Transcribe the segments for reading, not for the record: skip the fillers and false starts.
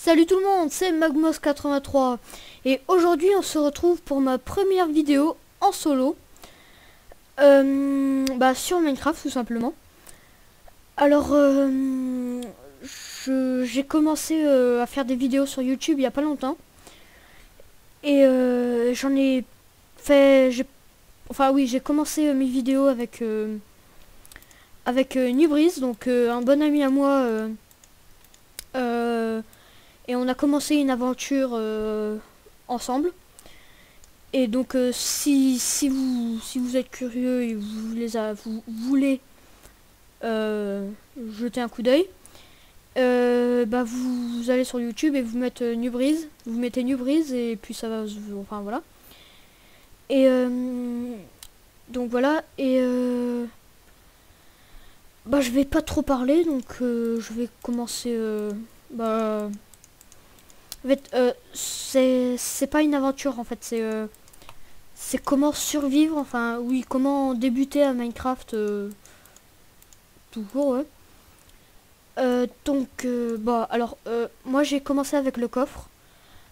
Salut tout le monde, c'est Magmos83 et aujourd'hui on se retrouve pour ma première vidéo en solo sur Minecraft tout simplement. Alors j'ai commencé à faire des vidéos sur YouTube il y a pas longtemps et j'en ai fait, j'ai commencé mes vidéos avec Nubreeze, donc un bon ami à moi. Et on a commencé une aventure ensemble. Et donc si vous êtes curieux et vous voulez jeter un coup d'œil, vous allez sur YouTube et vous mettez Nubreeze. Vous mettez Nubreeze et puis ça va, enfin voilà. Et donc voilà. Et je vais pas trop parler, donc je vais commencer. En fait, c'est pas une aventure, en fait, c'est comment survivre, enfin, oui, comment débuter à Minecraft, tout court, ouais. Moi j'ai commencé avec le coffre.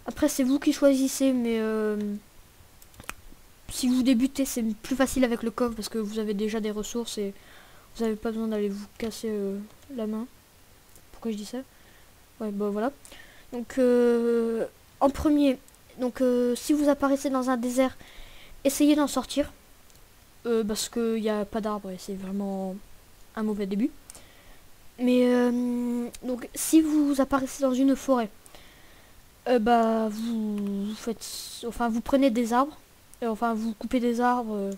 Après, c'est vous qui choisissez, mais si vous débutez, c'est plus facile avec le coffre parce que vous avez déjà des ressources et vous n'avez pas besoin d'aller vous casser la main. Pourquoi je dis ça? Ouais, bah voilà. Donc en premier, donc si vous apparaissez dans un désert, essayez d'en sortir parce qu'il n'y a pas d'arbre et c'est vraiment un mauvais début. Mais donc si vous apparaissez dans une forêt, vous prenez des arbres, vous coupez des arbres.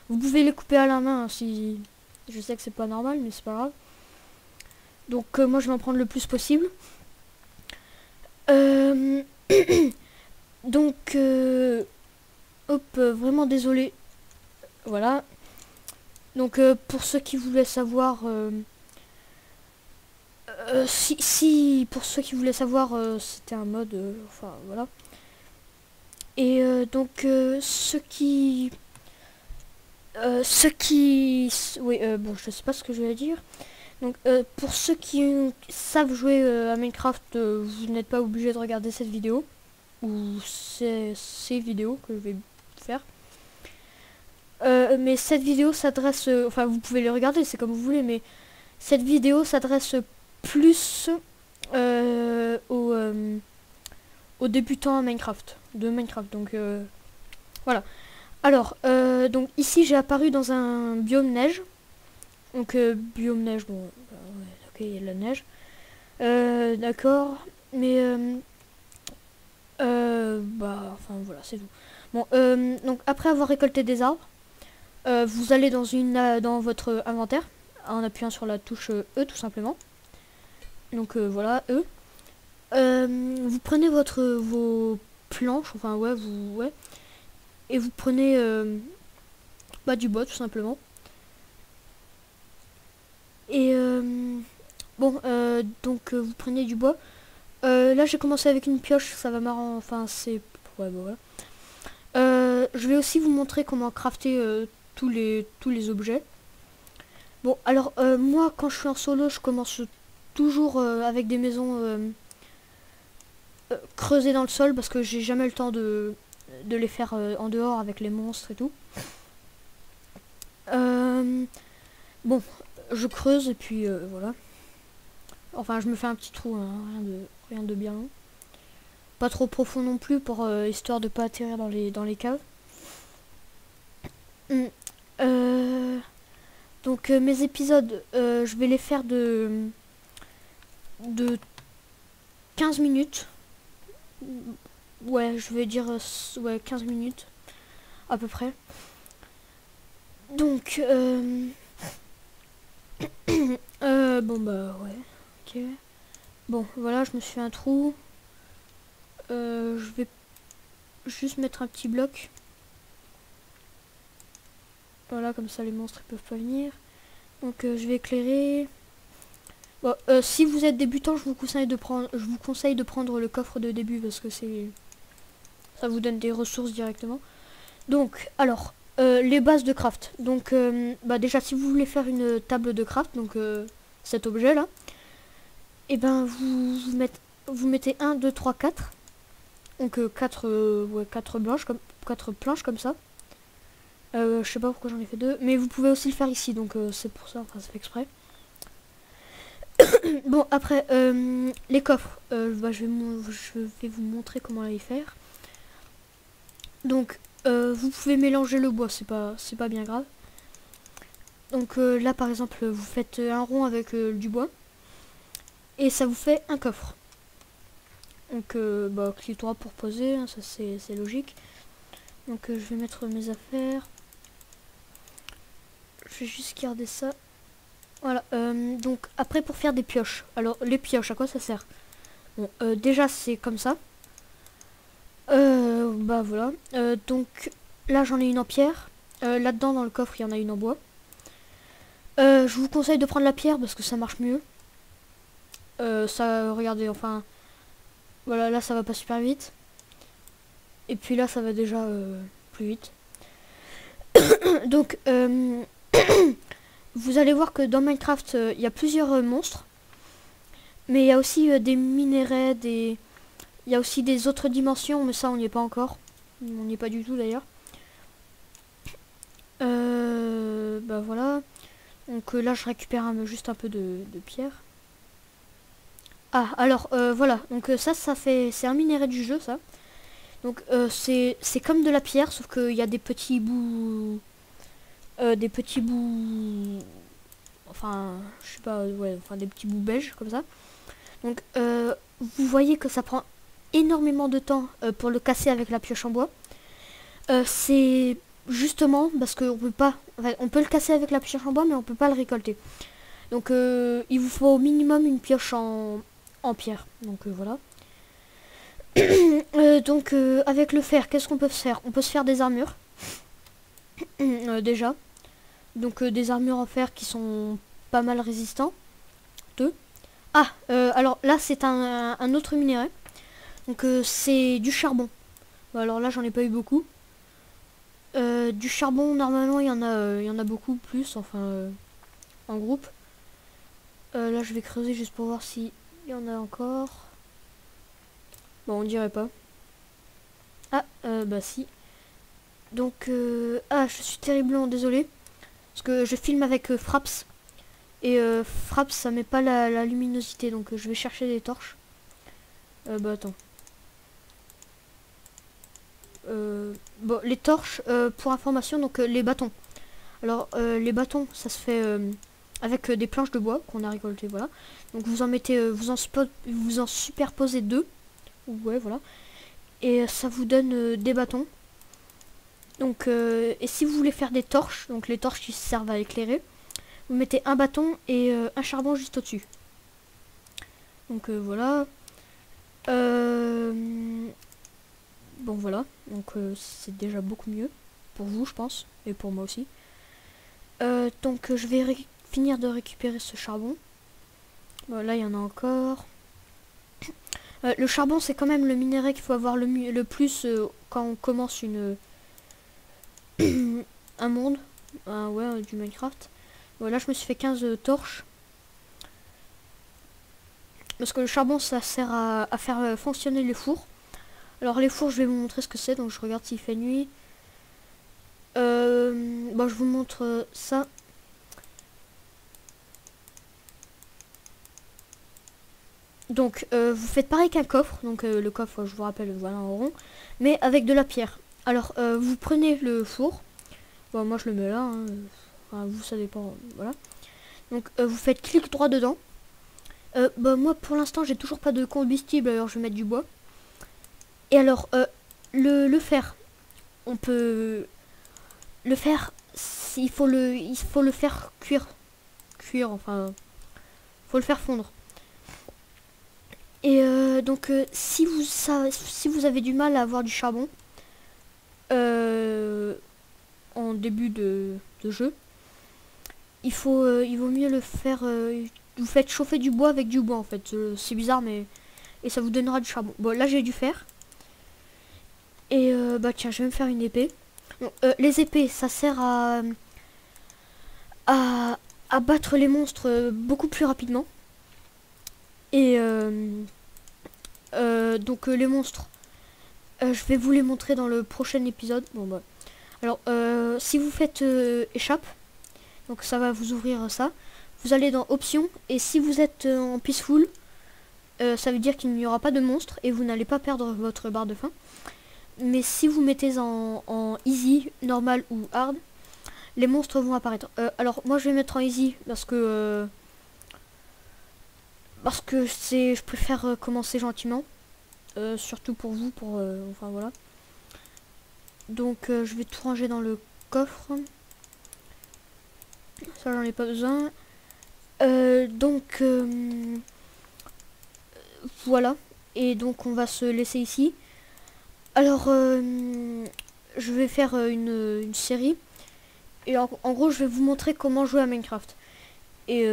Vous pouvez les couper à la main hein, si je sais que c'est pas normal, mais c'est pas grave. Donc moi je vais en prendre le plus possible. Donc vraiment désolé, voilà. Donc pour ceux qui voulaient savoir pour ceux qui voulaient savoir c'était un mode voilà. Et je sais pas ce que je vais dire. Donc pour ceux qui savent jouer à Minecraft, vous n'êtes pas obligé de regarder cette vidéo ou ces vidéos que je vais faire. Mais cette vidéo s'adresse, vous pouvez les regarder, c'est comme vous voulez, mais cette vidéo s'adresse plus aux débutants à Minecraft, de Minecraft. Donc voilà. Alors donc ici j'ai apparu dans un biome neige. Donc biome neige, bon, ok, il y a de la neige. D'accord, mais voilà, c'est tout. Bon, donc après avoir récolté des arbres, vous allez dans votre inventaire en appuyant sur la touche E tout simplement. Donc voilà, E. Vous prenez vos planches, et vous prenez du bois tout simplement. Et vous prenez du bois. Là j'ai commencé avec une pioche, ça va marrant, voilà. Je vais aussi vous montrer comment crafter tous les objets. Bon alors moi quand je suis en solo je commence toujours avec des maisons creusées dans le sol parce que j'ai jamais le temps de les faire en dehors avec les monstres et tout. Bon, je creuse et puis voilà. Enfin je me fais un petit trou, hein, rien de bien long. Pas trop profond non plus pour histoire de pas atterrir dans les caves. Donc mes épisodes, je vais les faire de 15 minutes. Ouais, je vais dire 15 minutes à peu près. Donc ok. Bon voilà, je me suis fait un trou. Je vais juste mettre un petit bloc. Voilà, comme ça les monstres ils peuvent pas venir. Donc je vais éclairer. Bon, si vous êtes débutant, je vous conseille de prendre le coffre de début parce que ça vous donne des ressources directement. Donc, alors, les bases de craft. Donc, déjà, si vous voulez faire une table de craft, donc cet objet là, et ben vous vous mettez 1, 2, 3, 4. Donc 4 ouais, 4 planches comme ça. Je sais pas pourquoi j'en ai fait 2. Mais vous pouvez aussi le faire ici. Donc c'est pour ça, enfin c'est fait exprès. Bon, après, les coffres. Bah, je vais vous montrer comment les faire. Donc, vous pouvez mélanger le bois, c'est pas bien grave. Donc là, par exemple, vous faites un rond avec du bois. Et ça vous fait un coffre. Donc, bah, clic droit pour poser, hein, ça c'est logique. Donc, je vais mettre mes affaires. Je vais juste garder ça. Voilà, donc après pour faire des pioches. Alors, les pioches, à quoi ça sert? Bon, déjà, c'est comme ça. Bah voilà. Donc, là, j'en ai une en pierre. Là-dedans, dans le coffre, il y en a une en bois. Je vous conseille de prendre la pierre parce que ça marche mieux. Ça, regardez, enfin... Voilà, là, ça va pas super vite. Et puis là, ça va déjà plus vite. Donc, vous allez voir que dans Minecraft, il y a plusieurs monstres. Mais il y a aussi des minéraux, il y a aussi des autres dimensions, mais ça, on n'y est pas encore. On n'y est pas du tout, d'ailleurs. Bah voilà. Donc là, je récupère juste un peu de pierre. Ah, alors, voilà. Donc ça fait... C'est un minerai du jeu, ça. Donc c'est comme de la pierre, sauf qu'il y a des petits bouts... Enfin, je sais pas, ouais, enfin des petits bouts beige, comme ça. Donc, vous voyez que ça prend énormément de temps pour le casser avec la pioche en bois. C'est justement parce qu'on peut pas... Enfin, on peut le casser avec la pioche en bois, mais on peut pas le récolter. Donc, il vous faut au minimum une pioche en pierre. Donc, voilà. Donc, avec le fer, qu'est-ce qu'on peut se faire? On peut se faire des armures. Déjà. Donc, des armures en fer qui sont pas mal résistantes. Ah, alors là, c'est un autre minerai. Donc, c'est du charbon. Bon, alors là, j'en ai pas eu beaucoup. Du charbon, normalement, il y en a beaucoup plus, enfin, en groupe. Là, je vais creuser juste pour voir s'il y en a encore. Bon, on dirait pas. Ah, bah si. Donc, ah, je suis terriblement désolé. Parce que je filme avec Fraps. Et Fraps, ça met pas la luminosité. Donc, je vais chercher des torches. Bah, attends. Bon, les torches, pour information, donc les bâtons. Alors, les bâtons, ça se fait avec des planches de bois qu'on a récoltées, voilà. Donc, vous en mettez, vous en superposez 2. Ouais, voilà. Et ça vous donne des bâtons. Donc, et si vous voulez faire des torches, donc les torches qui servent à éclairer, vous mettez un bâton et un charbon juste au-dessus. Donc, voilà. Bon, voilà. Donc, c'est déjà beaucoup mieux. Pour vous, je pense. Et pour moi aussi. Donc, je vais finir de récupérer ce charbon. Bon, là, il y en a encore. Le charbon, c'est quand même le minerai qu'il faut avoir le plus quand on commence un monde. Ouais, du Minecraft. Voilà, je me suis fait 15 torches. Parce que le charbon, ça sert à faire fonctionner les fours. Alors les fours, je vais vous montrer ce que c'est. Donc je regarde s'il fait nuit. Bon, je vous montre ça. Donc vous faites pareil qu'un coffre. Donc le coffre, je vous rappelle, voilà, en rond. Mais avec de la pierre. Alors vous prenez le four. Bon, moi je le mets là. Hein. Enfin, vous, ça dépend. Voilà. Donc vous faites clic droit dedans. Bah, moi pour l'instant j'ai toujours pas de combustible, alors je vais mettre du bois. Et alors le fer, on peut le faire, il faut le faire cuire, enfin faut le faire fondre. Et donc si vous avez du mal à avoir du charbon en début de jeu, il vaut mieux le faire. Vous faites chauffer du bois avec du bois en fait. C'est bizarre, mais et ça vous donnera du charbon. Bon, là j'ai du fer. Et bah tiens, je vais me faire une épée. Bon, les épées, ça sert à battre les monstres beaucoup plus rapidement. Et Donc les monstres, je vais vous les montrer dans le prochain épisode. Bon bah. Alors si vous faites échappe, donc ça va vous ouvrir ça. Vous allez dans options et si vous êtes en peaceful, ça veut dire qu'il n'y aura pas de monstres et vous n'allez pas perdre votre barre de faim. Mais si vous mettez en easy, normal ou hard, les monstres vont apparaître. Alors moi je vais mettre en easy parce que je préfère commencer gentiment, surtout pour vous, enfin voilà. Donc je vais tout ranger dans le coffre. Ça j'en ai pas besoin. Donc voilà. Et donc on va se laisser ici. Alors je vais faire une série. Et en gros je vais vous montrer comment jouer à Minecraft. Et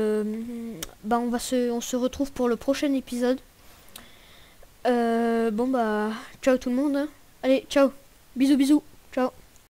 bah on se retrouve pour le prochain épisode. Bon bah ciao tout le monde. Allez ciao. Bisous bisous.